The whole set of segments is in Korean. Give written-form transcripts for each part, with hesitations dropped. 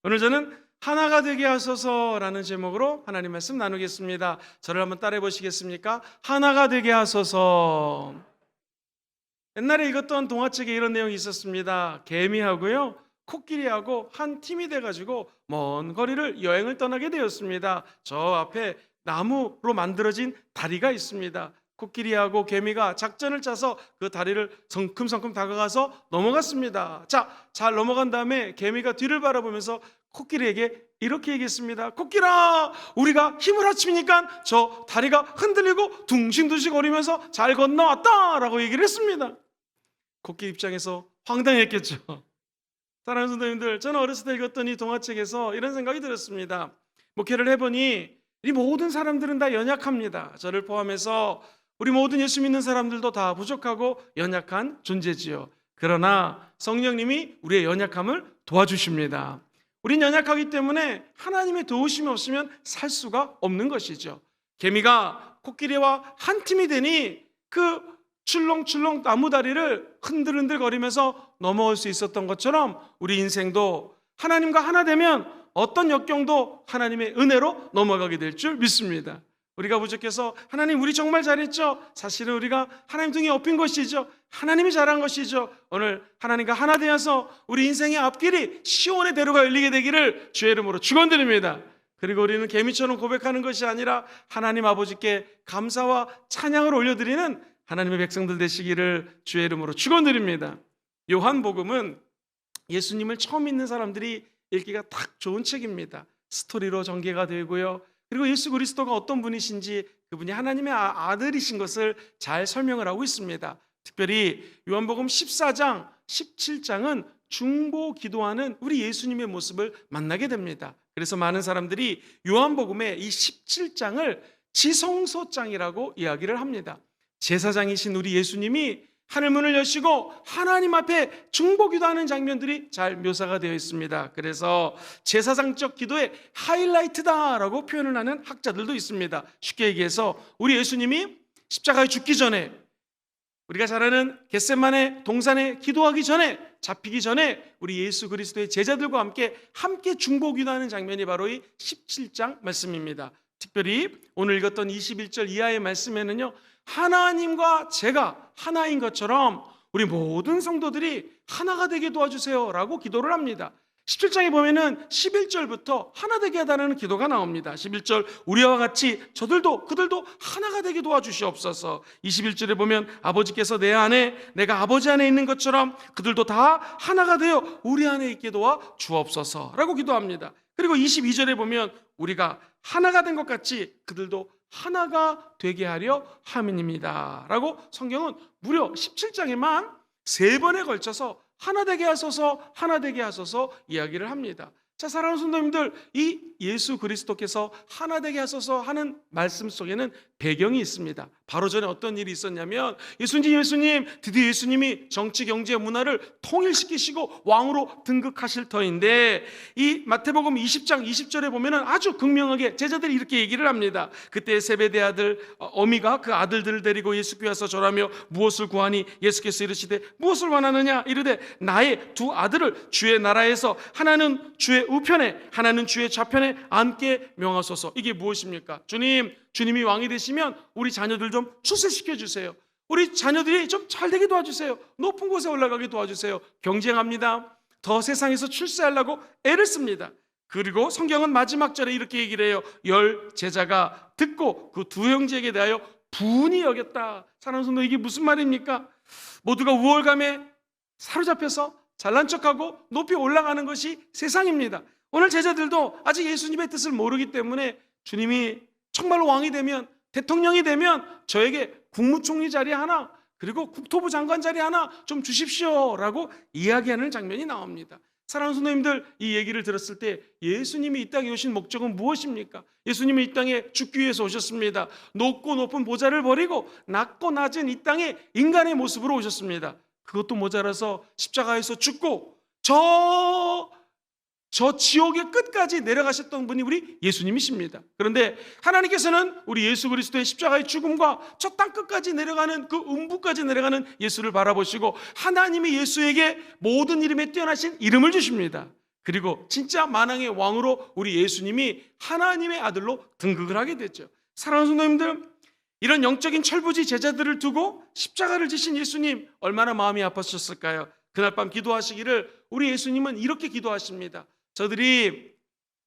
오늘 저는 하나가 되게 하소서라는 제목으로 하나님 말씀 나누겠습니다. 저를 한번 따라해 보시겠습니까? 하나가 되게 하소서. 옛날에 읽었던 동화책에 이런 내용이 있었습니다. 개미하고요, 코끼리하고 한 팀이 돼가지고 먼 거리를 여행을 떠나게 되었습니다. 저 앞에 나무로 만들어진 다리가 있습니다. 코끼리하고 개미가 작전을 짜서 그 다리를 성큼성큼 다가가서 넘어갔습니다. 자, 잘 넘어간 다음에 개미가 뒤를 바라보면서 코끼리에게 이렇게 얘기했습니다. 코끼라, 우리가 힘을 합치니까 저 다리가 흔들리고 둥실둥실거리면서 잘 건너왔다라고 얘기를 했습니다. 코끼리 입장에서 황당했겠죠. 사랑하는 성도님들, 저는 어렸을 때 읽었던 이 동화책에서 이런 생각이 들었습니다. 목회를 해보니 이 모든 사람들은 다 연약합니다. 저를 포함해서 우리 모든 예수 믿는 사람들도 다 부족하고 연약한 존재지요. 그러나 성령님이 우리의 연약함을 도와주십니다. 우린 연약하기 때문에 하나님의 도우심이 없으면 살 수가 없는 것이죠. 개미가 코끼리와 한 팀이 되니 그 출렁출렁 나무다리를 흔들흔들 거리면서 넘어올 수 있었던 것처럼 우리 인생도 하나님과 하나 되면 어떤 역경도 하나님의 은혜로 넘어가게 될 줄 믿습니다. 우리가 부족해서 하나님 우리 정말 잘했죠. 사실은 우리가 하나님 등에 업힌 것이죠. 하나님이 잘한 것이죠. 오늘 하나님과 하나 되어서 우리 인생의 앞길이 시온의 대로가 열리게 되기를 주의 이름으로 축원드립니다. 그리고 우리는 개미처럼 고백하는 것이 아니라 하나님 아버지께 감사와 찬양을 올려드리는 하나님의 백성들 되시기를 주의 이름으로 축원드립니다. 요한복음은 예수님을 처음 믿는 사람들이 읽기가 딱 좋은 책입니다. 스토리로 전개가 되고요. 그리고 예수 그리스도가 어떤 분이신지, 그분이 하나님의 아들이신 것을 잘 설명을 하고 있습니다. 특별히 요한복음 14장, 17장은 중보 기도하는 우리 예수님의 모습을 만나게 됩니다. 그래서 많은 사람들이 요한복음의 이 17장을 지성소장이라고 이야기를 합니다. 제사장이신 우리 예수님이 하늘문을 여시고 하나님 앞에 중보기도하는 장면들이 잘 묘사가 되어 있습니다. 그래서 제사장적 기도의 하이라이트다라고 표현을 하는 학자들도 있습니다. 쉽게 얘기해서 우리 예수님이 십자가에 죽기 전에, 우리가 잘 아는 겟세마네 동산에 기도하기 전에, 잡히기 전에 우리 예수 그리스도의 제자들과 함께 중보기도하는 장면이 바로 이 17장 말씀입니다. 특별히 오늘 읽었던 21절 이하의 말씀에는요, 하나님과 제가 하나인 것처럼 우리 모든 성도들이 하나가 되게 도와주세요 라고 기도를 합니다. 17장에 보면은 11절부터 하나 되게 해달라는 기도가 나옵니다. 11절, 우리와 같이 그들도 하나가 되게 도와주시옵소서. 21절에 보면 아버지께서 내 안에, 내가 아버지 안에 있는 것처럼 그들도 다 하나가 되어 우리 안에 있게 도와 주옵소서 라고 기도합니다. 그리고 22절에 보면 우리가 하나가 된 것 같이 그들도 하나가 되게 하려 함입니다 라고 성경은 무려 17장에만 3번에 걸쳐서 하나 되게 하소서, 하나 되게 하소서 이야기를 합니다. 자, 사랑하는 성도님들, 이 예수 그리스도께서 하나 되게 하소서 하는 말씀 속에는 배경이 있습니다. 바로 전에 어떤 일이 있었냐면 예수님, 드디어 예수님이 정치, 경제, 문화를 통일시키시고 왕으로 등극하실 터인데, 이 마태복음 20장 20절에 보면은 아주 극명하게 제자들이 이렇게 얘기를 합니다. 그때 세베대 아들 어미가 그 아들들을 데리고 예수께 와서 절하며 무엇을 구하니, 예수께서 이르시되 무엇을 원하느냐 이르되 나의 두 아들을 주의 나라에서 하나는 주의 우편에 하나는 주의 좌편에 앉게 명하소서. 이게 무엇입니까? 주님이 왕이 되시면 우리 자녀들 좀 출세시켜 주세요. 우리 자녀들이 좀 잘 되게 도와주세요. 높은 곳에 올라가게 도와주세요. 경쟁합니다. 더 세상에서 출세하려고 애를 씁니다. 그리고 성경은 마지막 절에 이렇게 얘기를 해요. 10 제자가 듣고 그 두 형제에게 대하여 분이 여겼다. 사랑하는 성도, 이게 무슨 말입니까? 모두가 우월감에 사로잡혀서 잘난 척하고 높이 올라가는 것이 세상입니다. 오늘 제자들도 아직 예수님의 뜻을 모르기 때문에 주님이 정말로 왕이 되면, 대통령이 되면 저에게 국무총리 자리 하나, 그리고 국토부 장관 자리 하나 좀 주십시오라고 이야기하는 장면이 나옵니다. 사랑하는 성도님들, 이 얘기를 들었을 때 예수님이 이 땅에 오신 목적은 무엇입니까? 예수님이 이 땅에 죽기 위해서 오셨습니다. 높고 높은 보좌를 버리고 낮고 낮은 이 땅에 인간의 모습으로 오셨습니다. 그것도 모자라서 십자가에서 죽고 저 지옥의 끝까지 내려가셨던 분이 우리 예수님이십니다. 그런데 하나님께서는 우리 예수 그리스도의 십자가의 죽음과 저 땅 끝까지 내려가는 그 음부까지 내려가는 예수를 바라보시고 하나님이 예수에게 모든 이름에 뛰어나신 이름을 주십니다. 그리고 진짜 만왕의 왕으로 우리 예수님이 하나님의 아들로 등극을 하게 됐죠. 사랑하는 성도님들, 이런 영적인 철부지 제자들을 두고 십자가를 지신 예수님 얼마나 마음이 아팠었을까요? 그날 밤 기도하시기를 우리 예수님은 이렇게 기도하십니다. 저들이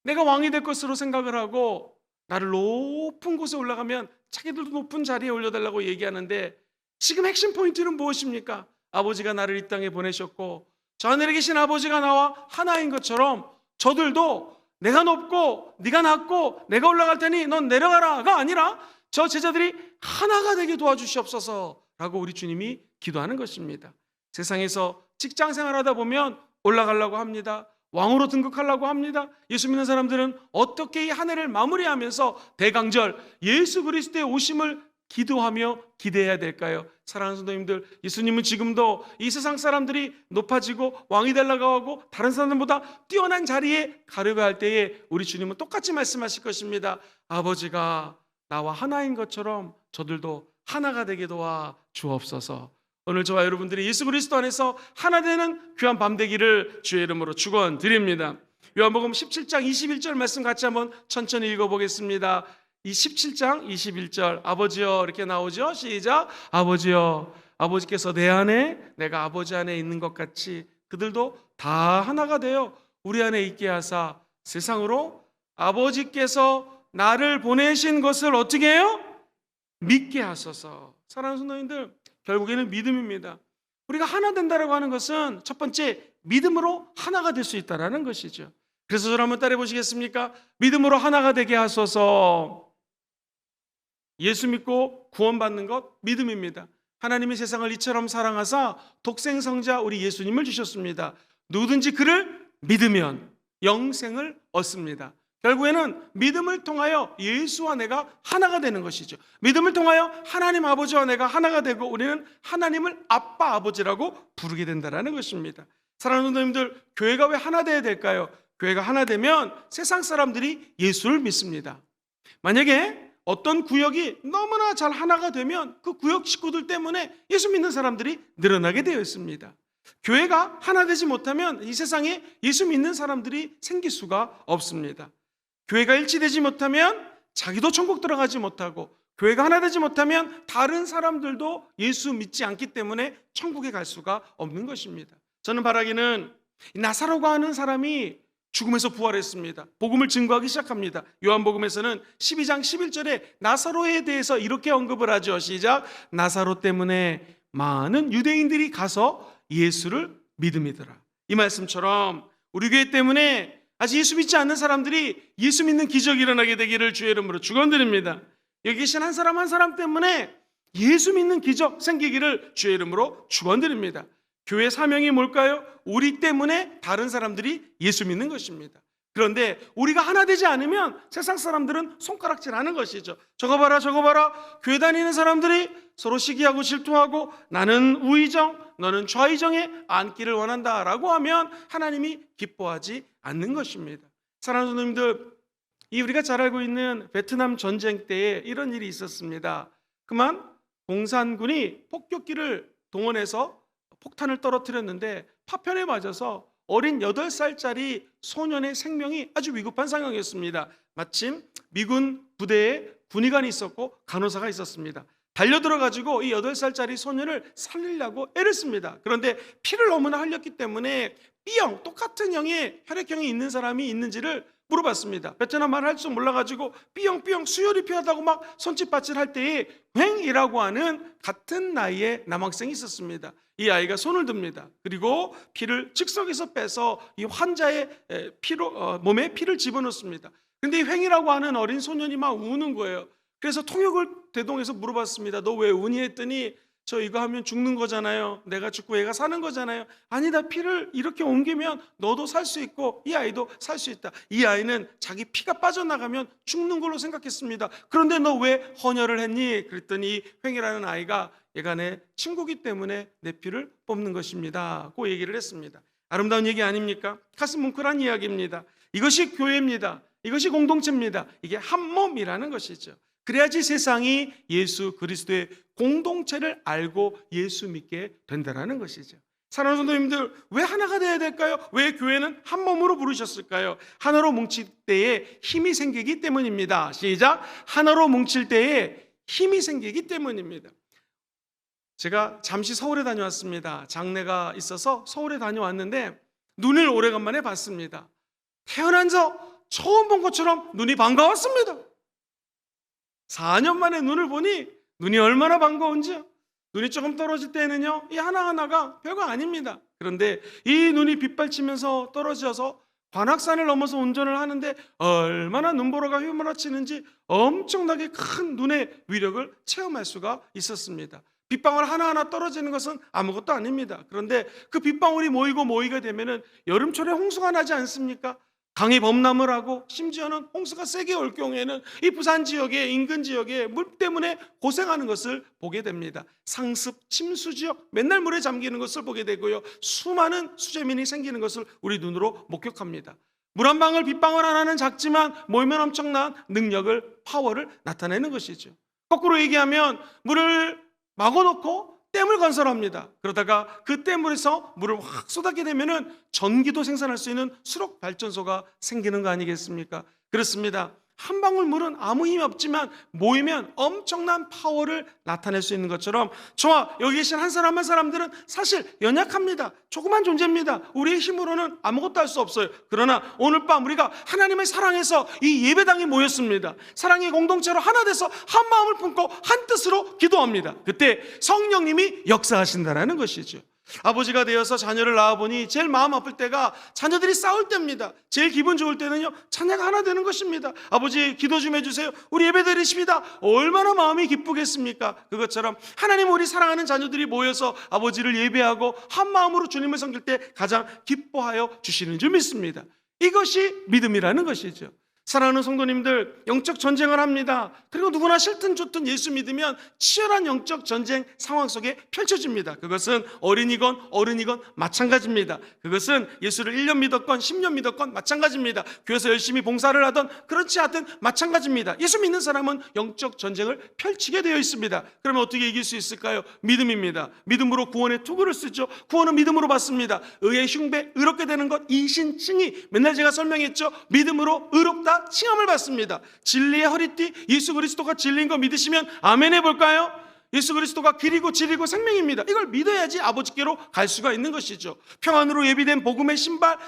내가 왕이 될 것으로 생각을 하고 나를 높은 곳에 올라가면 자기들도 높은 자리에 올려달라고 얘기하는데, 지금 핵심 포인트는 무엇입니까? 아버지가 나를 이 땅에 보내셨고 저 하늘에 계신 아버지가 나와 하나인 것처럼 저들도 내가 높고 네가 낮고 내가 올라갈 테니 넌 내려가라가 아니라 저 제자들이 하나가 되게 도와주시옵소서라고 우리 주님이 기도하는 것입니다. 세상에서 직장 생활하다 보면 올라가려고 합니다. 왕으로 등극하려고 합니다. 예수 믿는 사람들은 어떻게 이 한 해를 마무리하면서 대강절 예수 그리스도의 오심을 기도하며 기대해야 될까요? 사랑하는 성도님들, 예수님은 지금도 이 세상 사람들이 높아지고 왕이 되려고 하고 다른 사람들보다 뛰어난 자리에 가려고 할 때에 우리 주님은 똑같이 말씀하실 것입니다. 아버지가 나와 하나인 것처럼 저들도 하나가 되게 도와 주옵소서. 오늘 저와 여러분들이 예수 그리스도 안에서 하나 되는 귀한 밤 되기를 주의 이름으로 축원드립니다. 요한복음 17장 21절 말씀 같이 한번 천천히 읽어보겠습니다. 이 17장 21절, 아버지여 이렇게 나오죠. 시작. 아버지여, 아버지께서 내 안에 내가 아버지 안에 있는 것 같이 그들도 다 하나가 되어 우리 안에 있게 하사 세상으로 아버지께서 나를 보내신 것을 어떻게 해요? 믿게 하소서. 사랑하는 성도님들, 결국에는 믿음입니다. 우리가 하나 된다라고 하는 것은 첫 번째 믿음으로 하나가 될 수 있다라는 것이죠. 그래서 저를 한번 따라해 보시겠습니까? 믿음으로 하나가 되게 하소서. 예수 믿고 구원받는 것 믿음입니다. 하나님이 세상을 이처럼 사랑하사 독생성자 우리 예수님을 주셨습니다. 누구든지 그를 믿으면 영생을 얻습니다. 결국에는 믿음을 통하여 예수와 내가 하나가 되는 것이죠. 믿음을 통하여 하나님 아버지와 내가 하나가 되고 우리는 하나님을 아빠 아버지라고 부르게 된다는 것입니다. 사랑하는 성도님들, 교회가 왜 하나 되어야 될까요? 교회가 하나 되면 세상 사람들이 예수를 믿습니다. 만약에 어떤 구역이 너무나 잘 하나가 되면 그 구역 식구들 때문에 예수 믿는 사람들이 늘어나게 되어 있습니다. 교회가 하나 되지 못하면 이 세상에 예수 믿는 사람들이 생길 수가 없습니다. 교회가 일치되지 못하면 자기도 천국 들어가지 못하고, 교회가 하나 되지 못하면 다른 사람들도 예수 믿지 않기 때문에 천국에 갈 수가 없는 것입니다. 저는 바라기는 나사로가 하는 사람이 죽음에서 부활했습니다. 복음을 증거하기 시작합니다. 요한복음에서는 12장 11절에 나사로에 대해서 이렇게 언급을 하죠. 시작. 나사로 때문에 많은 유대인들이 가서 예수를 믿음이더라. 이 말씀처럼 우리 교회 때문에 아직 예수 믿지 않는 사람들이 예수 믿는 기적이 일어나게 되기를 주의 이름으로 축원드립니다. 여기 계신 한 사람 한 사람 때문에 예수 믿는 기적 생기기를 주의 이름으로 축원드립니다. 교회 사명이 뭘까요? 우리 때문에 다른 사람들이 예수 믿는 것입니다. 그런데 우리가 하나 되지 않으면 세상 사람들은 손가락질하는 것이죠. 저거 봐라 저거 봐라. 교회 다니는 사람들이 서로 시기하고 질투하고 나는 우의정 너는 좌의정에 앉기를 원한다라고 하면 하나님이 기뻐하지 않는 것입니다. 사랑하는 성도님들, 이 우리가 잘 알고 있는 베트남 전쟁 때에 이런 일이 있었습니다. 그만 공산군이 폭격기를 동원해서 폭탄을 떨어뜨렸는데 파편에 맞아서 어린 8살짜리 소년의 생명이 아주 위급한 상황이었습니다. 마침 미군 부대에 군의관이 있었고 간호사가 있었습니다. 달려들어가지고 이 8살짜리 소년을 살리려고 애를 씁니다. 그런데 피를 너무나 흘렸기 때문에 B형, 똑같은 형의 혈액형이 있는 사람이 있는지를 물어봤습니다. 베트남 말을 할 줄 몰라가지고 B형 수혈이 필요하다고 막 손짓받질할 때에 휑이라고 하는 같은 나이의 남학생이 있었습니다. 이 아이가 손을 듭니다. 그리고 피를 즉석에서 빼서 이 환자의 몸에 피를 집어넣습니다. 근데 이 휑이라고 하는 어린 소년이 막 우는 거예요. 그래서 통역을 대동해서 물어봤습니다. 너 왜 우니 했더니 저 이거 하면 죽는 거잖아요. 내가 죽고 얘가 사는 거잖아요. 아니다, 피를 이렇게 옮기면 너도 살 수 있고 이 아이도 살 수 있다. 이 아이는 자기 피가 빠져나가면 죽는 걸로 생각했습니다. 그런데 너 왜 헌혈을 했니? 그랬더니 횡이라는 아이가 얘가 내 친구기 때문에 내 피를 뽑는 것입니다. 그 얘기를 했습니다. 아름다운 얘기 아닙니까? 가슴 뭉클한 이야기입니다. 이것이 교회입니다. 이것이 공동체입니다. 이게 한 몸이라는 것이죠. 그래야지 세상이 예수 그리스도의 공동체를 알고 예수 믿게 된다는 것이죠. 사랑하는 성도님들, 왜 하나가 되어야 될까요? 왜 교회는 한 몸으로 부르셨을까요? 하나로 뭉칠 때에 힘이 생기기 때문입니다. 시작. 하나로 뭉칠 때에 힘이 생기기 때문입니다. 제가 잠시 서울에 다녀왔습니다. 장례가 있어서 서울에 다녀왔는데 눈을 오래간만에 봤습니다. 태어난서 처음 본 것처럼 눈이 반가웠습니다. 4년 만에 눈을 보니 눈이 얼마나 반가운지요. 눈이 조금 떨어질 때는요, 이 하나하나가 별거 아닙니다. 그런데 이 눈이 빗발치면서 떨어져서 관악산을 넘어서 운전을 하는데 얼마나 눈보라가 휘몰아치는지 엄청나게 큰 눈의 위력을 체험할 수가 있었습니다. 빗방울 하나하나 떨어지는 것은 아무것도 아닙니다. 그런데 그 빗방울이 모이게 되면은 여름철에 홍수가 나지 않습니까? 강이 범람을 하고 심지어는 홍수가 세게 올 경우에는 이 부산 지역에 인근 지역에 물 때문에 고생하는 것을 보게 됩니다. 상습, 침수 지역 맨날 물에 잠기는 것을 보게 되고요. 수많은 수재민이 생기는 것을 우리 눈으로 목격합니다. 물 한 방울, 빗방울 하나는 작지만 모이면 엄청난 능력을, 파워를 나타내는 것이죠. 거꾸로 얘기하면 물을 막아놓고 댐을 건설합니다. 그러다가 그 댐에서 물을 확 쏟아게 되면은 전기도 생산할 수 있는 수력 발전소가 생기는 거 아니겠습니까? 그렇습니다. 한 방울 물은 아무 힘이 없지만 모이면 엄청난 파워를 나타낼 수 있는 것처럼 저와 여기 계신 한 사람 한 사람들은 사실 연약합니다. 조그만 존재입니다. 우리의 힘으로는 아무것도 할 수 없어요. 그러나 오늘 밤 우리가 하나님의 사랑에서 이 예배당에 모였습니다. 사랑의 공동체로 하나 돼서 한 마음을 품고 한 뜻으로 기도합니다. 그때 성령님이 역사하신다는 것이죠. 아버지가 되어서 자녀를 낳아보니 제일 마음 아플 때가 자녀들이 싸울 때입니다. 제일 기분 좋을 때는요, 자녀가 하나 되는 것입니다. 아버지 기도 좀 해주세요. 우리 예배 드리십니다. 얼마나 마음이 기쁘겠습니까? 그것처럼 하나님 우리 사랑하는 자녀들이 모여서 아버지를 예배하고 한 마음으로 주님을 섬길 때 가장 기뻐하여 주시는 줄 믿습니다. 이것이 믿음이라는 것이죠. 사랑하는 성도님들, 영적 전쟁을 합니다. 그리고 누구나 싫든 좋든 예수 믿으면 치열한 영적 전쟁 상황 속에 펼쳐집니다. 그것은 어린이건 어른이건 마찬가지입니다. 그것은 예수를 1년 믿었건 10년 믿었건 마찬가지입니다. 교회에서 열심히 봉사를 하던 그렇지 않든 마찬가지입니다. 예수 믿는 사람은 영적 전쟁을 펼치게 되어 있습니다. 그러면 어떻게 이길 수 있을까요? 믿음입니다. 믿음으로 구원의 투구를 쓰죠. 구원은 믿음으로 받습니다. 의의 흉배, 의롭게 되는 것, 이신칭의, 맨날 제가 설명했죠. 믿음으로 의롭다 칭함을 받습니다. 진리의 허리띠, 예수 그리스도가 진리인 거 믿으시면 아멘 해볼까요? 예수 그리스도가 길이고 진리고 생명입니다. 이걸 믿어야지 아버지께로 갈 수가 있는 것이죠. 평안으로 예비된 복음의 신발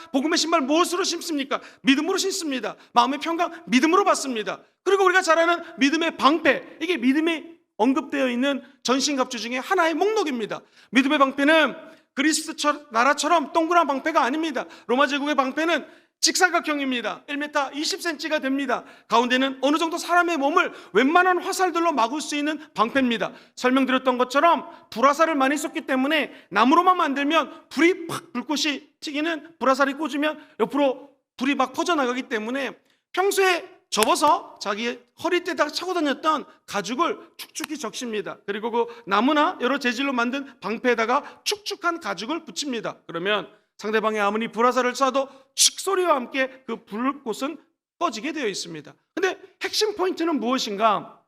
무엇으로 신습니까? 믿음으로 신습니다. 마음의 평강 믿음으로 받습니다. 그리고 우리가 잘 아는 믿음의 방패, 이게 믿음이 언급되어 있는 전신갑주 중에 하나의 목록입니다. 믿음의 방패는 그리스 나라처럼 동그란 방패가 아닙니다. 로마 제국의 방패는 직사각형입니다. 1m 20cm가 됩니다. 가운데는 어느 정도 사람의 몸을 웬만한 화살들로 막을 수 있는 방패입니다. 설명드렸던 것처럼 불화살을 많이 썼기 때문에 나무로만 만들면 불이 팍 불꽃이 튀기는 불화살이 꽂으면 옆으로 불이 막 퍼져나가기 때문에 평소에 접어서 자기 허리띠에다가 차고 다녔던 가죽을 축축히 적십니다. 그리고 그 나무나 여러 재질로 만든 방패에다가 축축한 가죽을 붙입니다. 그러면 상대방이 아무리 불화살을 쏴도 칙소리와 함께 그 불꽃은 꺼지게 되어 있습니다. 근데 핵심 포인트는 무엇인가?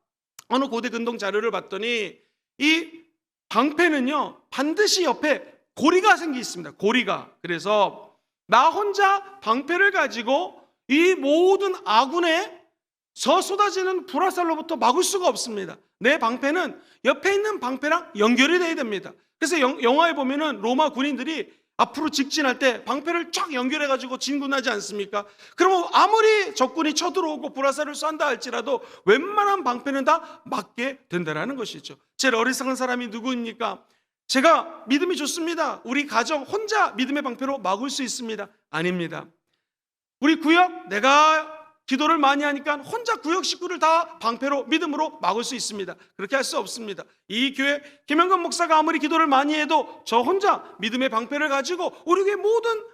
어느 고대 근동 자료를 봤더니 이 방패는요, 반드시 옆에 고리가 생기 있습니다. 고리가. 그래서 나 혼자 방패를 가지고 이 모든 아군의 쏟아지는 불화살로부터 막을 수가 없습니다. 내 방패는 옆에 있는 방패랑 연결이 돼야 됩니다. 그래서 영화에 보면은 로마 군인들이 앞으로 직진할 때 방패를 쫙 연결해가지고 진군하지 않습니까? 그러면 아무리 적군이 쳐들어오고 불화살을 쏜다 할지라도 웬만한 방패는 다 막게 된다는 것이죠. 제일 어리석은 사람이 누구입니까? 제가 믿음이 좋습니다. 우리 가정 혼자 믿음의 방패로 막을 수 있습니다. 아닙니다. 우리 구역, 내가 기도를 많이 하니까 혼자 구역 식구를 다 방패로 믿음으로 막을 수 있습니다. 그렇게 할 수 없습니다. 이 교회 김영건 목사가 아무리 기도를 많이 해도 저 혼자 믿음의 방패를 가지고 우리 교회 모든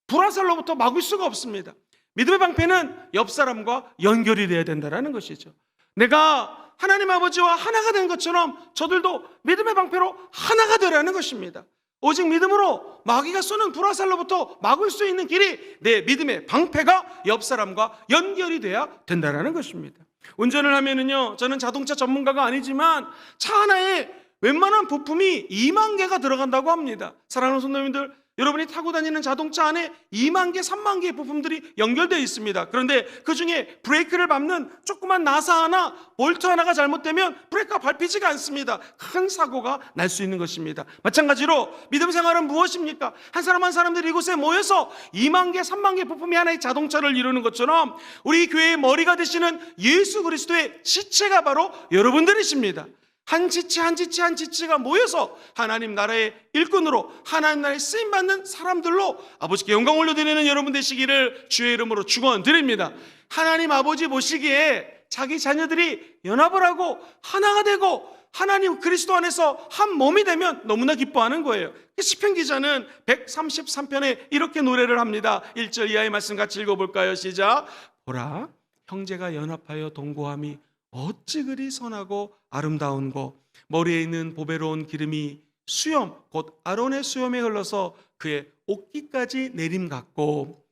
불화살로부터 막을 수가 없습니다. 믿음의 방패는 옆 사람과 연결이 돼야 된다는 것이죠. 내가 하나님 아버지와 하나가 된 것처럼 저들도 믿음의 방패로 하나가 되라는 것입니다. 오직 믿음으로 마귀가 쏘는 불화살로부터 막을 수 있는 길이 내 믿음의 방패가 옆 사람과 연결이 돼야 된다는 것입니다. 운전을 하면은요, 저는 자동차 전문가가 아니지만 차 하나에 웬만한 부품이 2만 개가 들어간다고 합니다. 사랑하는 성도님들, 여러분이 타고 다니는 자동차 안에 2만 개, 3만 개의 부품들이 연결되어 있습니다. 그런데 그 중에 브레이크를 밟는 조그만 나사 하나, 볼트 하나가 잘못되면 브레이크가 밟히지가 않습니다. 큰 사고가 날 수 있는 것입니다. 마찬가지로 믿음 생활은 무엇입니까? 한 사람 한 사람들이 이곳에 모여서 2만 개, 3만 개 부품이 하나의 자동차를 이루는 것처럼 우리 교회의 머리가 되시는 예수 그리스도의 지체가 바로 여러분들이십니다. 한 지체 한 지체 한 지체가 모여서 하나님 나라의 일꾼으로 하나님 나라에 쓰임받는 사람들로 아버지께 영광 올려드리는 여러분 되시기를 주의 이름으로 축원드립니다. 하나님 아버지 보시기에 자기 자녀들이 연합을 하고 하나가 되고 하나님 그리스도 안에서 한 몸이 되면 너무나 기뻐하는 거예요. 시편 기자는 133편에 이렇게 노래를 합니다. 1절 이하의 말씀 같이 읽어볼까요? 시작. 보라, 형제가 연합하여 동거함이 어찌 그리 선하고 아름다운고, 머리에 있는 보배로운 기름이 수염 곧 아론의 수염에 흘러서 그의 옷깃까지 내림 같고,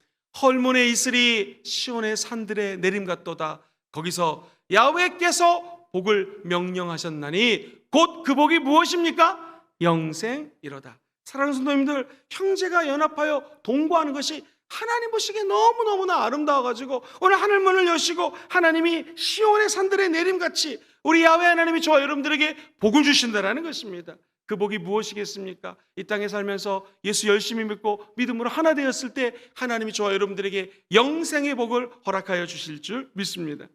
헐몬의 이슬이 시온의 산들에 내림 같도다. 거기서 야훼께서 복을 명령하셨나니 곧 그 복이 무엇입니까? 영생이로다. 사랑하는 성도님들, 형제가 연합하여 동거하는 것이 하나님 보시기에 너무너무나 아름다워가지고 오늘 하늘문을 여시고 하나님이 시온의 산들에 내림같이 우리 야훼 하나님이 저와 여러분들에게 복을 주신다라는 것입니다. 그 복이 무엇이겠습니까? 이 땅에 살면서 예수 열심히 믿고 믿음으로 하나 되었을 때 하나님이 저와 여러분들에게 영생의 복을 허락하여 주실 줄 믿습니다.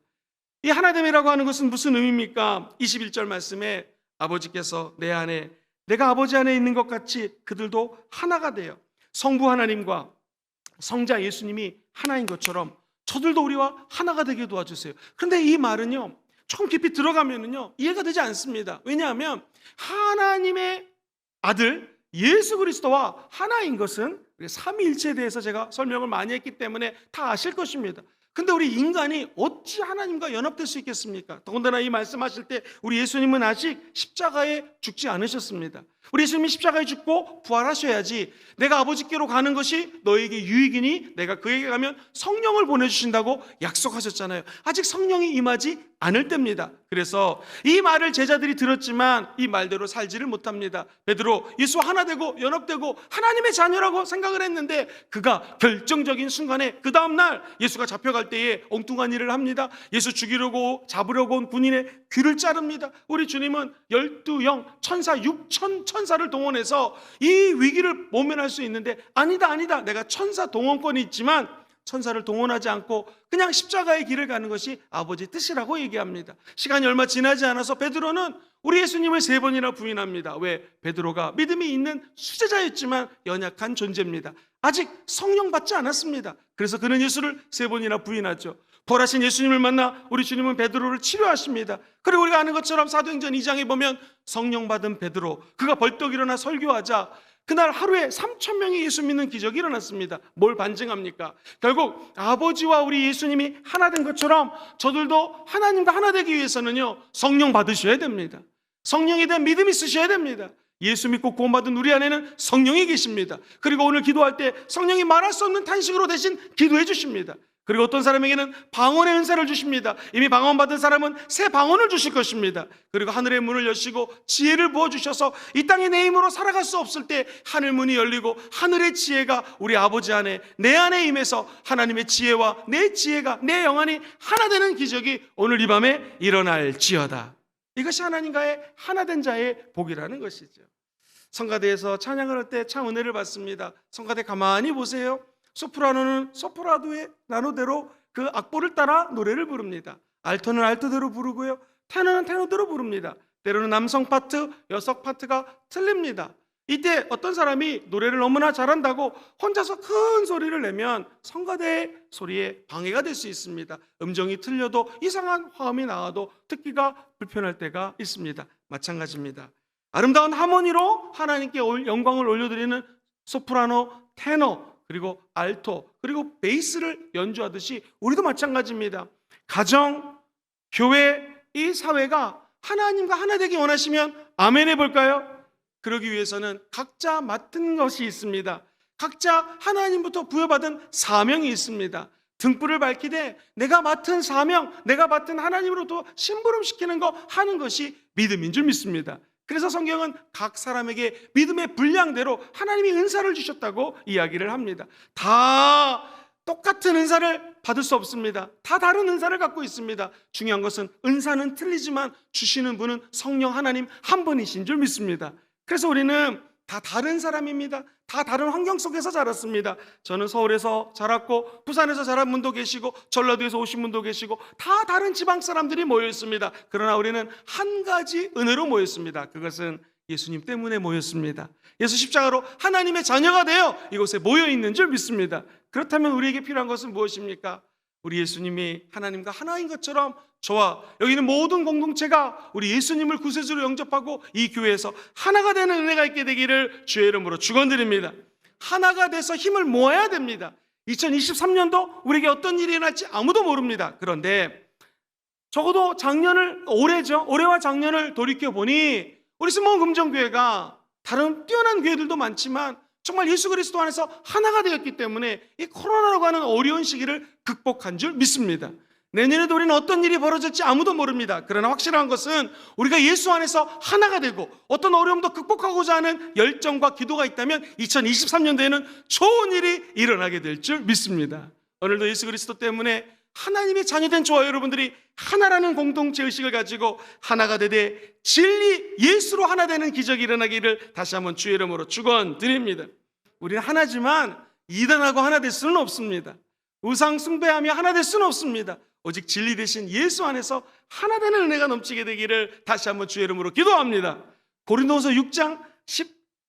이 하나됨이라고 하는 것은 무슨 의미입니까? 21절 말씀에 아버지께서 내 안에, 내가 아버지 안에 있는 것 같이 그들도 하나가 되어 성부 하나님과 성자 예수님이 하나인 것처럼 저들도 우리와 하나가 되게 도와주세요. 그런데 이 말은요, 조금 깊이 들어가면은요 이해가 되지 않습니다. 왜냐하면 하나님의 아들 예수 그리스도와 하나인 것은 삼위일체에 대해서 제가 설명을 많이 했기 때문에 다 아실 것입니다. 근데 우리 인간이 어찌 하나님과 연합될 수 있겠습니까? 더군다나 이 말씀하실 때 우리 예수님은 아직 십자가에 죽지 않으셨습니다. 우리 예수님이 십자가에 죽고 부활하셔야지 내가 아버지께로 가는 것이 너에게 유익이니 내가 그에게 가면 성령을 보내주신다고 약속하셨잖아요. 아직 성령이 임하지 않을 때입니다. 그래서 이 말을 제자들이 들었지만 이 말대로 살지를 못합니다. 베드로 예수와 하나 되고 연합되고 하나님의 자녀라고 생각을 했는데 그가 결정적인 순간에 그 다음날 예수가 잡혀갈 때에 엉뚱한 일을 합니다. 예수 죽이려고 잡으려고 온 군인의 귀를 자릅니다. 우리 주님은 12영 천사 6천 천사를 동원해서 이 위기를 모면할 수 있는데 아니다 내가 천사 동원권이 있지만 천사를 동원하지 않고 그냥 십자가의 길을 가는 것이 아버지 뜻이라고 얘기합니다. 시간이 얼마 지나지 않아서 베드로는 우리 예수님을 3번이나 부인합니다. 왜? 베드로가 믿음이 있는 수제자였지만 연약한 존재입니다. 아직 성령 받지 않았습니다. 그래서 그는 예수를 3번이나 부인하죠. 부활하신 예수님을 만나 우리 주님은 베드로를 치료하십니다. 그리고 우리가 아는 것처럼 사도행전 2장에 보면 성령 받은 베드로, 그가 벌떡 일어나 설교하자 그날 하루에 3,000명이 예수 믿는 기적이 일어났습니다. 뭘 반증합니까? 결국 아버지와 우리 예수님이 하나 된 것처럼 저들도 하나님과 하나 되기 위해서는요 성령 받으셔야 됩니다. 성령에 대한 믿음이 있으셔야 됩니다. 예수 믿고 구원받은 우리 안에는 성령이 계십니다. 그리고 오늘 기도할 때 성령이 말할 수 없는 탄식으로 대신 기도해 주십니다. 그리고 어떤 사람에게는 방언의 은사를 주십니다. 이미 방언받은 사람은 새 방언을 주실 것입니다. 그리고 하늘의 문을 여시고 지혜를 부어주셔서 이 땅에 내 힘으로 살아갈 수 없을 때 하늘 문이 열리고 하늘의 지혜가 우리 아버지 안에 내 안에 임해서 하나님의 지혜와 내 지혜가 내 영안이 하나 되는 기적이 오늘 이 밤에 일어날지어다. 이것이 하나님과의 하나된 자의 복이라는 것이죠. 성가대에서 찬양을 할 때 참 은혜를 받습니다. 성가대 가만히 보세요. 소프라노는 소프라노의 나노대로 그 악보를 따라 노래를 부릅니다. 알토는 알토대로 부르고요, 테너는 테너대로 부릅니다. 때로는 남성 파트, 여성 파트가 틀립니다. 이때 어떤 사람이 노래를 너무나 잘한다고 혼자서 큰 소리를 내면 성가대의 소리에 방해가 될 수 있습니다. 음정이 틀려도 이상한 화음이 나와도 듣기가 불편할 때가 있습니다. 마찬가지입니다. 아름다운 하모니로 하나님께 영광을 올려드리는 소프라노, 테너, 그리고 알토, 그리고 베이스를 연주하듯이 우리도 마찬가지입니다. 가정, 교회, 이 사회가 하나님과 하나 되기 원하시면 아멘 해볼까요? 그러기 위해서는 각자 맡은 것이 있습니다. 각자 하나님부터 부여받은 사명이 있습니다. 등불을 밝히되 내가 맡은 사명, 내가 맡은 하나님으로부터 심부름시키는 거 하는 것이 믿음인 줄 믿습니다. 그래서 성경은 각 사람에게 믿음의 분량대로 하나님이 은사를 주셨다고 이야기를 합니다. 다 똑같은 은사를 받을 수 없습니다. 다 다른 은사를 갖고 있습니다. 중요한 것은 은사는 틀리지만 주시는 분은 성령 하나님 한 분이신 줄 믿습니다. 그래서 우리는 다 다른 사람입니다. 다 다른 환경 속에서 자랐습니다. 저는 서울에서 자랐고 부산에서 자란 분도 계시고 전라도에서 오신 분도 계시고 다 다른 지방 사람들이 모여 있습니다. 그러나 우리는 한 가지 은혜로 모였습니다. 그것은 예수님 때문에 모였습니다. 예수 십자가로 하나님의 자녀가 되어 이곳에 모여 있는 줄 믿습니다. 그렇다면 우리에게 필요한 것은 무엇입니까? 우리 예수님이 하나님과 하나인 것처럼 저와 여기 있는 모든 공동체가 우리 예수님을 구세주로 영접하고 이 교회에서 하나가 되는 은혜가 있게 되기를 주의 이름으로 축원드립니다. 하나가 돼서 힘을 모아야 됩니다. 2023년도 우리에게 어떤 일이 일어날지 아무도 모릅니다. 그런데 적어도 올해와 작년을 돌이켜보니 우리 스모은 금정교회가 다른 뛰어난 교회들도 많지만 정말 예수 그리스도 안에서 하나가 되었기 때문에 이 코로나라고 하는 어려운 시기를 극복한 줄 믿습니다. 내년에도 우리는 어떤 일이 벌어질지 아무도 모릅니다. 그러나 확실한 것은 우리가 예수 안에서 하나가 되고 어떤 어려움도 극복하고자 하는 열정과 기도가 있다면 2023년도에는 좋은 일이 일어나게 될 줄 믿습니다. 오늘도 예수 그리스도 때문에 하나님의 자녀된 저와 여러분들이 하나라는 공동체 의식을 가지고 하나가 되되 진리 예수로 하나 되는 기적이 일어나기를 다시 한번 주의 이름으로 축원드립니다. 우리는 하나지만 이단하고 하나 될 수는 없습니다. 우상 숭배하며 하나 될 수는 없습니다. 오직 진리 대신 예수 안에서 하나 되는 은혜가 넘치게 되기를 다시 한번 주의 이름으로 기도합니다. 고린도후서 6장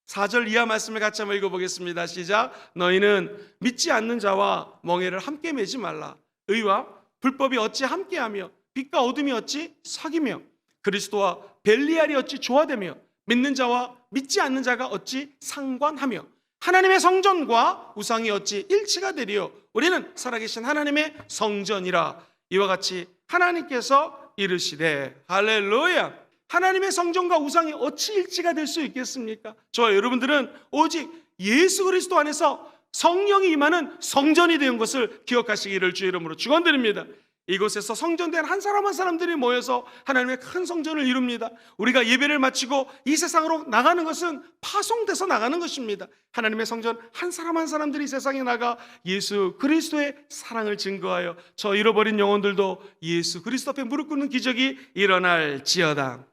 14절 이하 말씀을 같이 한번 읽어보겠습니다. 시작. 너희는 믿지 않는 자와 멍에를 함께 매지 말라. 의와 불법이 어찌 함께하며 빛과 어둠이 어찌 사귀며 그리스도와 벨리알이 어찌 조화되며 믿는 자와 믿지 않는 자가 어찌 상관하며 하나님의 성전과 우상이 어찌 일치가 되리요. 우리는 살아계신 하나님의 성전이라. 이와 같이 하나님께서 이르시되 할렐루야. 하나님의 성전과 우상이 어찌 일치가 될 수 있겠습니까? 저와 여러분들은 오직 예수 그리스도 안에서 성령이 임하는 성전이 된 것을 기억하시기를 주의 이름으로 축원드립니다. 이곳에서 성전된 한 사람 한 사람들이 모여서 하나님의 큰 성전을 이룹니다. 우리가 예배를 마치고 이 세상으로 나가는 것은 파송돼서 나가는 것입니다. 하나님의 성전 한 사람 한 사람들이 세상에 나가 예수 그리스도의 사랑을 증거하여 저 잃어버린 영혼들도 예수 그리스도 앞에 무릎 꿇는 기적이 일어날지어다.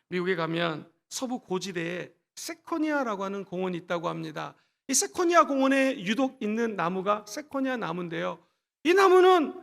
미국에 가면 서부 고지대에 세코니아라고 하는 공원이 있다고 합니다. 이 세코니아 공원에 유독 있는 나무가 세코니아 나무인데요. 이 나무는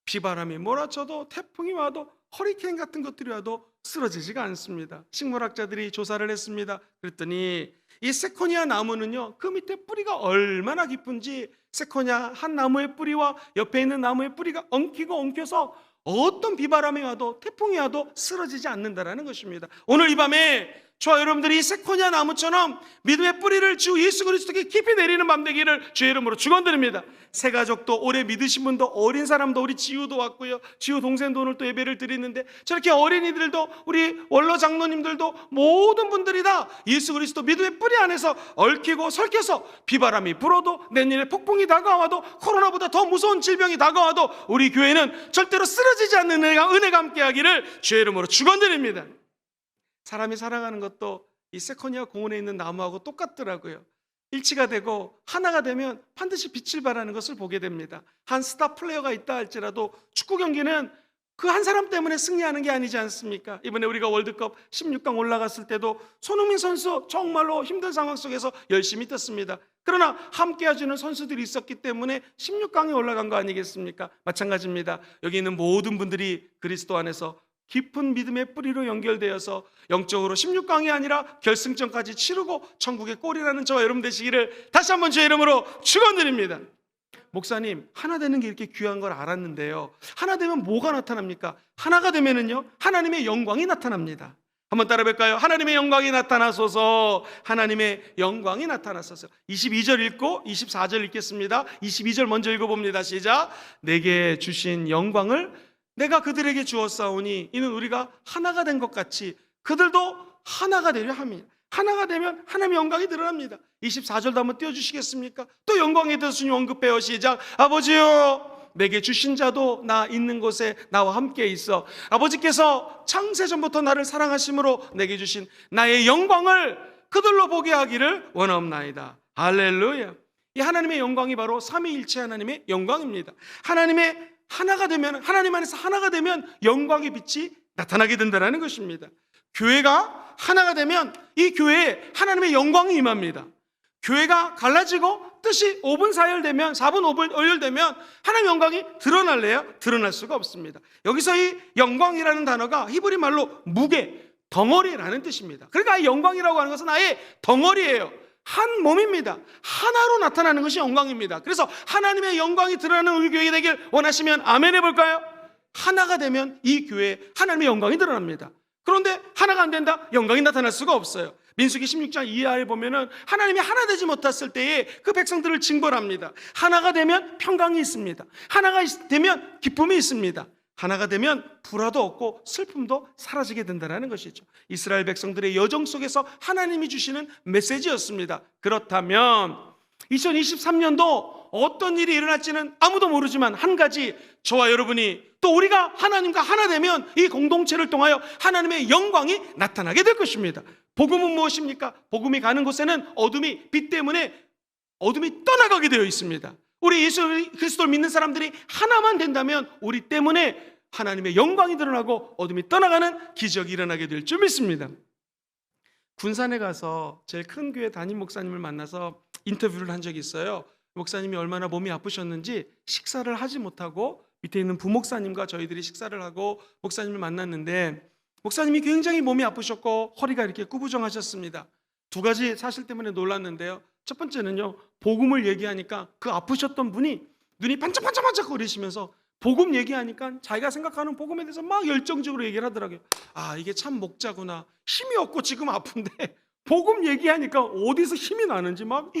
비바람이 몰아쳐도 태풍이 와도 허리케인 같은 것들이 와도 쓰러지지가 않습니다. 식물학자들이 조사를 했습니다. 그랬더니 이 세코니아 나무는요, 그 밑에 뿌리가 얼마나 깊은지 세코니아 한 나무의 뿌리와 옆에 있는 나무의 뿌리가 엉키고 엉켜서 어떤 비바람이 와도 태풍이 와도 쓰러지지 않는다라는 것입니다. 오늘 이 밤에 저와 여러분들이 이 세코니아 나무처럼 믿음의 뿌리를 주 예수 그리스도께 깊이 내리는 밤 되기를 주의 이름으로 축원드립니다. 새 가족도 오래 믿으신 분도 어린 사람도 우리 지우도 왔고요. 지우 동생도 오늘 또 예배를 드리는데 저렇게 어린이들도 우리 원로 장로님들도 모든 분들이 다 예수 그리스도 믿음의 뿌리 안에서 얽히고 설켜서 비바람이 불어도 내년에 폭풍이 다가와도 코로나보다 더 무서운 질병이 다가와도 우리 교회는 절대로 쓰러지지 않는 은혜가 함께하기를 주의 이름으로 축원드립니다. 사람이 살아가는 것도 이 세코니아 공원에 있는 나무하고 똑같더라고요. 일치가 되고 하나가 되면 반드시 빛을 발하는 것을 보게 됩니다. 한 스타 플레이어가 있다 할지라도 축구 경기는 그 한 사람 때문에 승리하는 게 아니지 않습니까? 이번에 우리가 월드컵 16강 올라갔을 때도 손흥민 선수 정말로 힘든 상황 속에서 열심히 뛰었습니다. 그러나 함께 해주는 선수들이 있었기 때문에 16강에 올라간 거 아니겠습니까? 마찬가지입니다. 여기 있는 모든 분들이 그리스도 안에서 깊은 믿음의 뿌리로 연결되어서 영적으로 16강이 아니라 결승전까지 치르고 천국의 꼴이라는 저와 여러분 되시기를 다시 한번 주의 이름으로 축원드립니다. 목사님, 하나 되는 게 이렇게 귀한 걸 알았는데요, 하나 되면 뭐가 나타납니까? 하나가 되면은요, 하나님의 영광이 나타납니다. 한번 따라 볼까요? 하나님의 영광이 나타나소서. 하나님의 영광이 나타나소서. 22절 읽고 24절 읽겠습니다. 22절 먼저 읽어봅니다. 시작. 내게 주신 영광을 내가 그들에게 주었사오니 이는 우리가 하나가 된 것 같이 그들도 하나가 되려 함이라. 하나가 되면 하나님의 영광이 드러납니다. 24절도 한번 띄워주시겠습니까? 또 영광에 대해서 주님 언급해요. 시작. 아버지요, 내게 주신 자도 나 있는 곳에 나와 함께 있어. 아버지께서 창세전부터 나를 사랑하심으로 내게 주신 나의 영광을 그들로 보게 하기를 원하옵나이다. 할렐루야. 이 하나님의 영광이 바로 삼위일체 하나님의 영광입니다. 하나님의 하나가 되면, 하나님 안에서 하나가 되면 영광의 빛이 나타나게 된다는 것입니다. 교회가 하나가 되면 이 교회에 하나님의 영광이 임합니다. 교회가 갈라지고 뜻이 5분 4열되면, 4분 5분 어열되면 하나님의 영광이 드러날래요? 드러날 수가 없습니다. 여기서 이 영광이라는 단어가 히브리 말로 무게, 덩어리라는 뜻입니다. 그러니까 이 영광이라고 하는 것은 아예 덩어리예요. 한 몸입니다. 하나로 나타나는 것이 영광입니다. 그래서 하나님의 영광이 드러나는 우리 교회가 되길 원하시면 아멘 해볼까요? 하나가 되면 이 교회에 하나님의 영광이 드러납니다. 그런데 하나가 안 된다? 영광이 나타날 수가 없어요. 민수기 16장 이하에 보면은 하나님이 하나 되지 못했을 때에 그 백성들을 징벌합니다. 하나가 되면 평강이 있습니다. 하나가 되면 기쁨이 있습니다. 하나가 되면 불화도 없고 슬픔도 사라지게 된다는 것이죠. 이스라엘 백성들의 여정 속에서 하나님이 주시는 메시지였습니다. 그렇다면 2023년도 어떤 일이 일어날지는 아무도 모르지만 한 가지, 저와 여러분이 또 우리가 하나님과 하나 되면 이 공동체를 통하여 하나님의 영광이 나타나게 될 것입니다. 복음은 무엇입니까? 복음이 가는 곳에는 어둠이, 빛 때문에 어둠이 떠나가게 되어 있습니다. 우리 예수 그리스도를 믿는 사람들이 하나만 된다면 우리 때문에 하나님의 영광이 드러나고 어둠이 떠나가는 기적이 일어나게 될 줄 믿습니다. 군산에 가서 제일 큰 교회 담임 목사님을 만나서 인터뷰를 한 적이 있어요. 목사님이 얼마나 몸이 아프셨는지 식사를 하지 못하고 밑에 있는 부목사님과 저희들이 식사를 하고 목사님을 만났는데, 목사님이 굉장히 몸이 아프셨고 허리가 이렇게 구부정하셨습니다. 두 가지 사실 때문에 놀랐는데요. 첫 번째는요, 복음을 얘기하니까 그 아프셨던 분이 눈이 반짝반짝반짝 거리시면서 복음 얘기하니까 자기가 생각하는 복음에 대해서 막 열정적으로 얘기를 하더라고요. 아, 이게 참 목자구나. 힘이 없고 지금 아픈데 복음 얘기하니까 어디서 힘이 나는지 막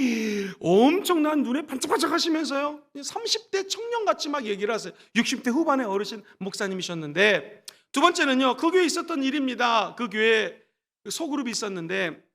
엄청난 눈에 반짝반짝 하시면서요, 30대 청년같이 막 얘기를 하세요. 60대 후반의 어르신 목사님이셨는데, 두 번째는요, 그 교회에 있었던 일입니다. 그 교회에 소그룹이 있었는데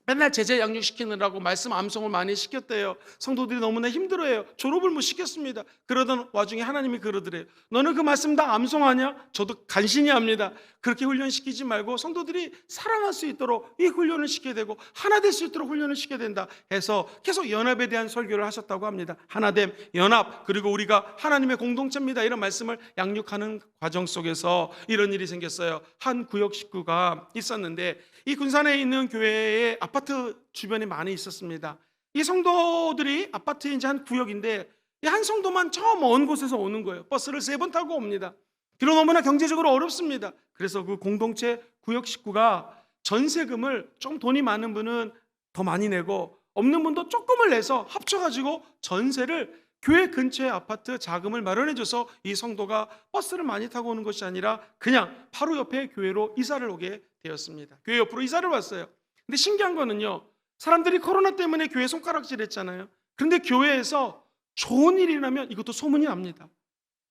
맨날 제자 양육시키느라고 말씀 암송을 많이 시켰대요. 성도들이 너무나 힘들어해요. 졸업을 못 시켰습니다. 그러던 와중에 하나님이 그러더래요. 너는 그 말씀 다 암송하냐? 저도 간신히 합니다. 그렇게 훈련시키지 말고 성도들이 사랑할 수 있도록 이 훈련을 시켜야 되고 하나 될 수 있도록 훈련을 시켜야 된다 해서 계속 연합에 대한 설교를 하셨다고 합니다. 하나됨, 연합, 그리고 우리가 하나님의 공동체입니다, 이런 말씀을 양육하는 과정 속에서 이런 일이 생겼어요. 한 구역 식구가 있었는데 이 군산에 있는 교회에 아파트 주변에 많이 있었습니다. 이 성도들이 아파트에 이제 한 구역인데 이 한 성도만 저 먼 곳에서 오는 거예요. 버스를 3번 타고 옵니다. 그리고 너무나 경제적으로 어렵습니다. 그래서 그 공동체 구역 식구가 전세금을 좀 돈이 많은 분은 더 많이 내고 없는 분도 조금을 내서 합쳐가지고 전세를 교회 근처의 아파트 자금을 마련해줘서 이 성도가 버스를 많이 타고 오는 것이 아니라 그냥 바로 옆에 교회로 이사를 오게 되었습니다. 교회 옆으로 이사를 왔어요. 근데 신기한 거는요, 사람들이 코로나 때문에 교회 손가락질 했잖아요. 그런데 교회에서 좋은 일이 나면 이것도 소문이 납니다.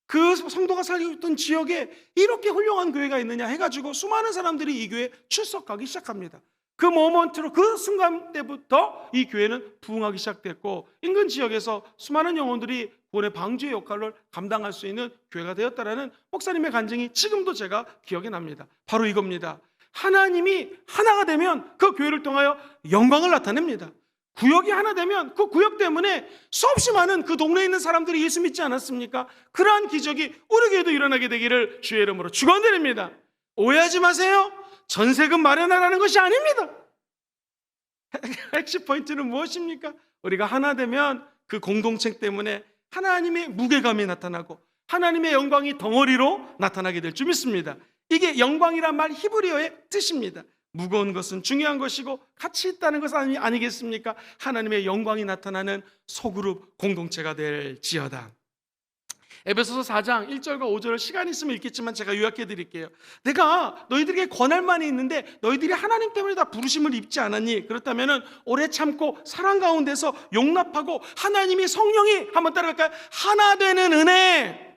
그 성도가 살고 있던 지역에 이렇게 훌륭한 교회가 있느냐 해가지고 수많은 사람들이 이 교회에 출석하기 시작합니다. 그 모먼트로, 그 순간 때부터 이 교회는 부흥하기 시작됐고 인근 지역에서 수많은 영혼들이 구원의 방주의 역할을 감당할 수 있는 교회가 되었다라는 목사님의 간증이 지금도 제가 기억에 납니다. 바로 이겁니다. 하나님이 하나가 되면 그 교회를 통하여 영광을 나타냅니다. 구역이 하나 되면 그 구역 때문에 수없이 많은 그 동네에 있는 사람들이 예수 믿지 않았습니까? 그러한 기적이 우리 교회도 일어나게 되기를 주의 이름으로 축원드립니다. 오해하지 마세요. 전세금 마련하라는 것이 아닙니다. 핵심 포인트는 무엇입니까? 우리가 하나 되면 그 공동체 때문에 하나님의 무게감이 나타나고 하나님의 영광이 덩어리로 나타나게 될 줄 믿습니다. 이게 영광이란 말 히브리어의 뜻입니다. 무거운 것은 중요한 것이고 가치 있다는 것은 아니겠습니까? 하나님의 영광이 나타나는 소그룹 공동체가 될지어다. 에베소서 4장 1절과 5절을 시간 있으면 읽겠지만 제가 요약해 드릴게요. 내가 너희들에게 권할 만이 있는데 너희들이 하나님 때문에 다 부르심을 입지 않았니? 그렇다면 오래 참고 사랑 가운데서 용납하고 하나님이 성령이, 한번 따라갈까요? 하나 되는 은혜,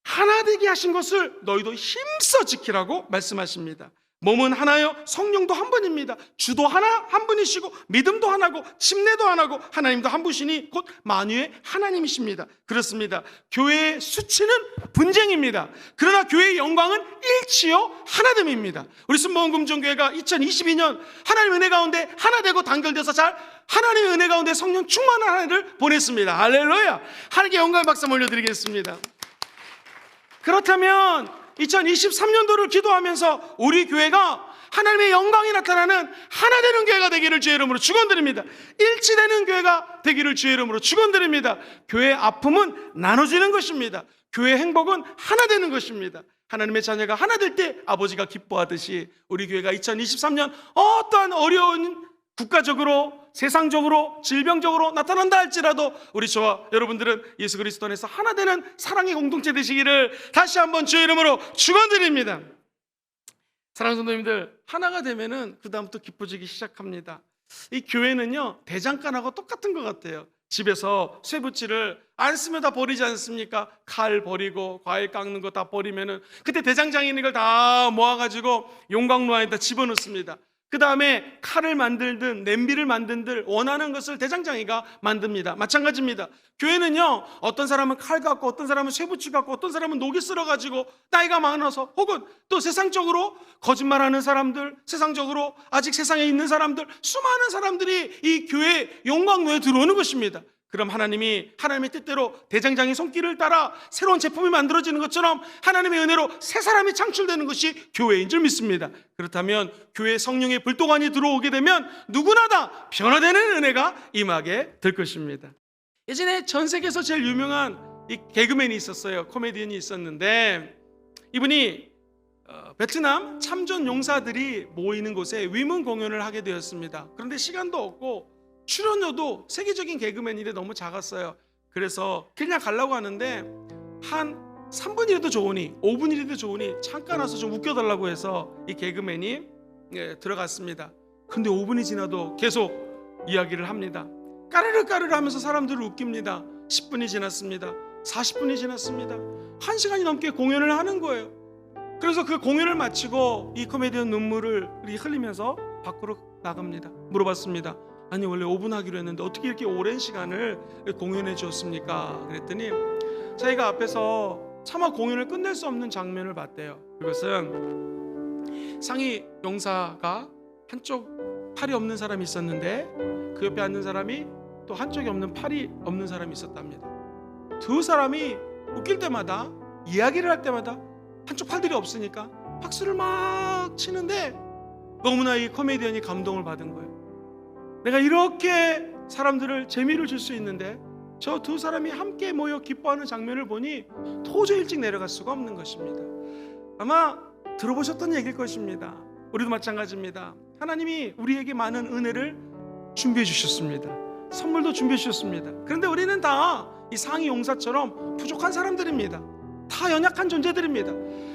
하나 되게 하신 것을 너희도 힘써 지키라고 말씀하십니다. 몸은 하나요, 성령도 한 분입니다. 주도 한 분이시고 믿음도 하나고 침례도 하나고 하나님도 한 분이시니 곧 만유의 하나님이십니다. 그렇습니다. 교회의 수치는 분쟁입니다. 그러나 교회의 영광은 일치요 하나됨입니다. 우리 순복음금종교회가 2022년 하나님의 은혜 가운데 하나 되고 단결돼서 잘 하나님의 은혜 가운데 성령 충만한 한 해를 보냈습니다. 할렐루야. 하나님께 영광의 박수 올려드리겠습니다. 그렇다면 2023년도를 기도하면서 우리 교회가 하나님의 영광이 나타나는 하나 되는 교회가 되기를 주의 이름으로 축원드립니다. 일치되는 교회가 되기를 주의 이름으로 축원드립니다. 교회의 아픔은 나눠지는 것입니다. 교회의 행복은 하나 되는 것입니다. 하나님의 자녀가 하나 될 때 아버지가 기뻐하듯이 우리 교회가 2023년 어떠한 어려운 국가적으로 세상적으로 질병적으로 나타난다 할지라도 우리 저와 여러분들은 예수 그리스도 안에서 하나 되는 사랑의 공동체 되시기를 다시 한번 주의 이름으로 축원드립니다. 사랑하는 성도님들, 하나가 되면은 그 다음부터 기뻐지기 시작합니다. 이 교회는요 대장간하고 똑같은 것 같아요. 집에서 쇠붙이를 안 쓰면 다 버리지 않습니까? 칼 버리고 과일 깎는 거 다 버리면은 그때 대장장이 있는 걸 다 모아가지고 용광로 안에다 집어넣습니다. 그 다음에 칼을 만들든 냄비를 만든들 원하는 것을 대장장이가 만듭니다. 마찬가지입니다. 교회는요 어떤 사람은 칼 갖고 어떤 사람은 쇠붙이 갖고 어떤 사람은 녹이 쓸어가지고 나이가 많아서 혹은 또 세상적으로 거짓말하는 사람들, 세상적으로 아직 세상에 있는 사람들, 수많은 사람들이 이 교회 용광로에 들어오는 것입니다. 그럼 하나님이 하나님의 뜻대로 대장장이 손길을 따라 새로운 제품이 만들어지는 것처럼 하나님의 은혜로 새 사람이 창출되는 것이 교회인 줄 믿습니다. 그렇다면 교회 성령의 불도관이 들어오게 되면 누구나 다 변화되는 은혜가 임하게 될 것입니다. 예전에 전 세계에서 제일 유명한 이 개그맨이 있었어요. 코미디언이 있었는데 이분이 베트남 참전 용사들이 모이는 곳에 위문 공연을 하게 되었습니다. 그런데 시간도 없고 출연료도 세계적인 개그맨인데 너무 작았어요. 그래서 그냥 가려고 하는데 한 3분이라도 좋으니 5분이라도 좋으니 잠깐 와서 좀 웃겨달라고 해서 이 개그맨이 들어갔습니다. 근데 5분이 지나도 계속 이야기를 합니다. 까르르 까르르 하면서 사람들을 웃깁니다. 10분이 지났습니다. 40분이 지났습니다. 1시간이 넘게 공연을 하는 거예요. 그래서 그 공연을 마치고 이 코미디언 눈물을 흘리면서 밖으로 나갑니다. 물어봤습니다. 아니 원래 5분 하기로 했는데 어떻게 이렇게 오랜 시간을 공연해 주었습니까? 그랬더니 자기가 앞에서 차마 공연을 끝낼 수 없는 장면을 봤대요. 그것은 상위 용사가 한쪽 팔이 없는 사람이 있었는데 그 옆에 앉는 사람이 또 한쪽이 없는 팔이 없는 사람이 있었답니다. 두 사람이 웃길 때마다 이야기를 할 때마다 한쪽 팔들이 없으니까 박수를 막 치는데 너무나 이 코미디언이 감동을 받은 거예요. 내가 이렇게 사람들을 재미를 줄 수 있는데 저 두 사람이 함께 모여 기뻐하는 장면을 보니 도저히 일찍 내려갈 수가 없는 것입니다. 아마 들어보셨던 얘기일 것입니다. 우리도 마찬가지입니다. 하나님이 우리에게 많은 은혜를 준비해 주셨습니다. 선물도 준비해 주셨습니다. 그런데 우리는 다 이 상위 용사처럼 부족한 사람들입니다. 다 연약한 존재들입니다.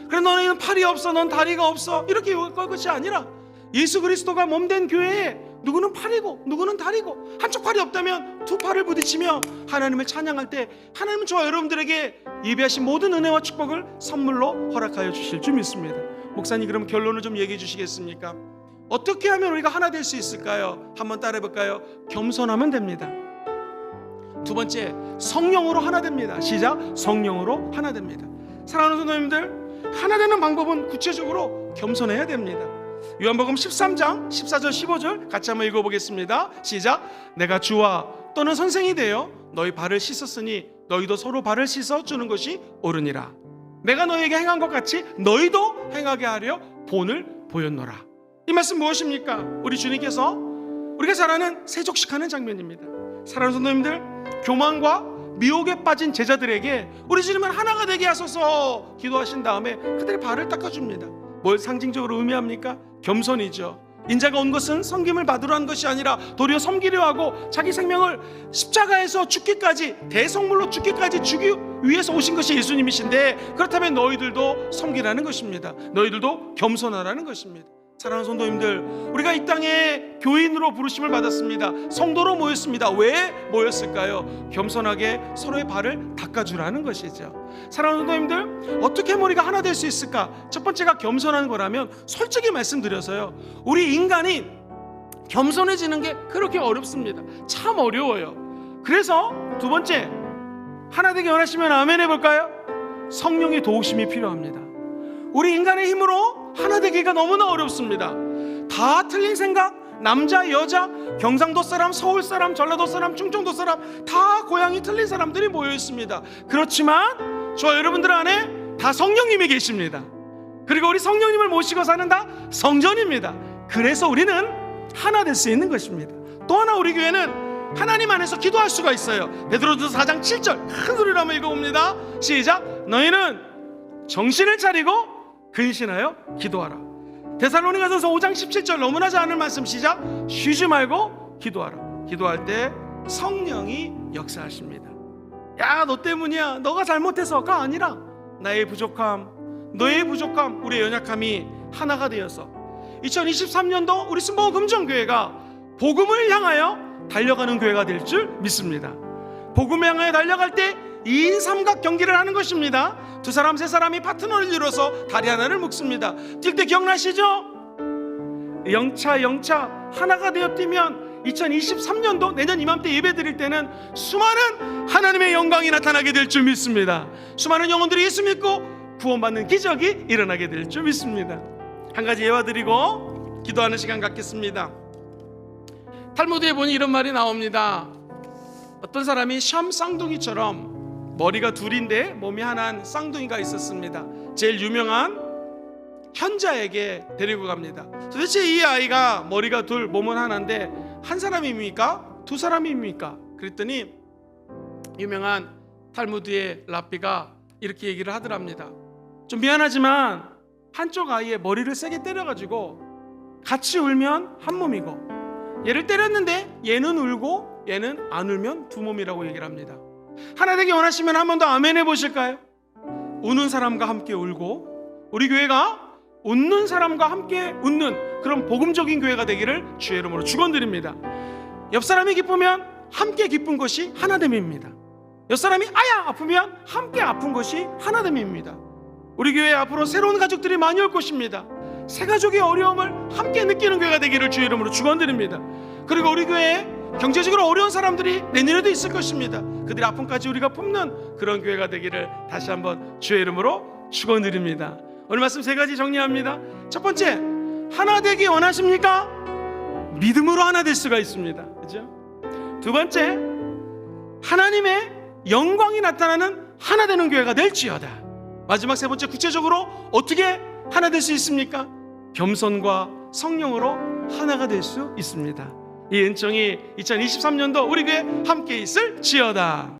그래 너는 팔이 없어, 넌 다리가 없어 이렇게 요구할 것이 아니라 예수 그리스도가 몸된 교회에 누구는 팔이고 누구는 다리고 한쪽 팔이 없다면 두 팔을 부딪히며 하나님을 찬양할 때 하나님은 저와 여러분들에게 예배하신 모든 은혜와 축복을 선물로 허락하여 주실 줄 믿습니다. 목사님 그럼 결론을 좀 얘기해 주시겠습니까? 어떻게 하면 우리가 하나 될 수 있을까요? 한번 따라해 볼까요? 겸손하면 됩니다. 두 번째, 성령으로 하나 됩니다. 시작. 성령으로 하나 됩니다. 사랑하는 성도님들, 하나 되는 방법은 구체적으로 겸손해야 됩니다. 요한복음 13장 14절 15절 같이 한번 읽어보겠습니다. 시작. 내가 주와 또는 선생이 되어 너희 발을 씻었으니 너희도 서로 발을 씻어주는 것이 옳으니라. 내가 너희에게 행한 것 같이 너희도 행하게 하려 본을 보였노라. 이 말씀 무엇입니까? 우리 주님께서 우리가 잘 아는 세족식하는 장면입니다. 사랑하는 성도님들, 교만과 미혹에 빠진 제자들에게 우리 주님은 하나가 되게 하소서 기도하신 다음에 그들의 발을 닦아줍니다. 뭘 상징적으로 의미합니까? 겸손이죠. 인자가 온 것은 섬김을 받으러 한 것이 아니라 도리어 섬기려 하고 자기 생명을 십자가에서 죽기까지, 대성물로 죽기까지 주기 위해서 오신 것이 예수님이신데, 그렇다면 너희들도 섬기라는 것입니다. 너희들도 겸손하라는 것입니다. 사랑하는 성도님들, 우리가 이 땅에 교인으로 부르심을 받았습니다. 성도로 모였습니다. 왜 모였을까요? 겸손하게 서로의 발을 닦아주라는 것이죠. 사랑하는 성도님들, 어떻게 머리가 하나 될 수 있을까? 첫 번째가 겸손한 거라면 솔직히 말씀드려서요, 우리 인간이 겸손해지는 게 그렇게 어렵습니다. 참 어려워요. 그래서 두 번째, 하나 되기 원하시면 아멘 해볼까요? 성령의 도우심이 필요합니다. 우리 인간의 힘으로 하나 되기가 너무나 어렵습니다. 다 틀린 생각, 남자, 여자, 경상도 사람, 서울 사람, 전라도 사람, 충청도 사람, 다 고향이 틀린 사람들이 모여 있습니다. 그렇지만 저와 여러분들 안에 다 성령님이 계십니다. 그리고 우리 성령님을 모시고 사는 다 성전입니다. 그래서 우리는 하나 될 수 있는 것입니다. 또 하나, 우리 교회는 하나님 안에서 기도할 수가 있어요. 베드로전서 4장 7절 큰 소리로 한번 읽어봅니다. 시작. 너희는 정신을 차리고 근신하여 기도하라. 데살로니가전서 5장 17절 너무나 잘 아는 말씀. 시작. 쉬지 말고 기도하라. 기도할 때 성령이 역사하십니다. 야, 너 때문이야, 너가 잘못해서가 아니라 나의 부족함, 너의 부족함, 우리의 연약함이 하나가 되어서 2023년도 우리 순복음 금정교회가 복음을 향하여 달려가는 교회가 될 줄 믿습니다. 복음을 향하여 달려갈 때 2인 삼각 경기를 하는 것입니다. 두 사람 세 사람이 파트너를 이뤄서 다리 하나를 묶습니다. 뛸 때 기억나시죠? 영차 하나가 되어 뛰면 2023년도 내년 이맘때 예배 드릴 때는 수많은 하나님의 영광이 나타나게 될 줄 믿습니다. 수많은 영혼들이 예수 믿고 구원받는 기적이 일어나게 될 줄 믿습니다. 한 가지 예화 드리고 기도하는 시간 갖겠습니다. 탈무드에 보니 이런 말이 나옵니다. 어떤 사람이 샴 쌍둥이처럼 머리가 둘인데 몸이 하나인 쌍둥이가 있었습니다. 제일 유명한 현자에게 데리고 갑니다. 도대체 이 아이가 머리가 둘 몸은 하나인데 한 사람입니까? 두 사람입니까? 그랬더니 유명한 탈무드의 랍비가 이렇게 얘기를 하더랍니다. 좀 미안하지만 한쪽 아이의 머리를 세게 때려가지고 같이 울면 한 몸이고, 얘를 때렸는데 얘는 울고 얘는 안 울면 두 몸이라고 얘기를 합니다. 하나 되기 원하시면 한 번 더 아멘 해보실까요? 우는 사람과 함께 울고, 우리 교회가 웃는 사람과 함께 웃는 그런 복음적인 교회가 되기를 주의 이름으로 축원드립니다. 옆 사람이 기쁘면 함께 기쁜 것이 하나됨입니다. 옆 사람이 아야 아프면 함께 아픈 것이 하나됨입니다. 우리 교회 앞으로 새로운 가족들이 많이 올 것입니다. 새 가족의 어려움을 함께 느끼는 교회가 되기를 주의 이름으로 축원드립니다. 그리고 우리 교회에 경제적으로 어려운 사람들이 내년에도 있을 것입니다. 그들의 아픔까지 우리가 품는 그런 교회가 되기를 다시 한번 주의 이름으로 축원드립니다. 오늘 말씀 세 가지 정리합니다. 첫 번째, 하나 되기 원하십니까? 믿음으로 하나 될 수가 있습니다. 그렇죠? 두 번째, 하나님의 영광이 나타나는 하나 되는 교회가 될지어다. 마지막 세 번째, 구체적으로 어떻게 하나 될 수 있습니까? 겸손과 성령으로 하나가 될 수 있습니다. 이 은총이 2023년도 우리 교회 함께 있을지어다.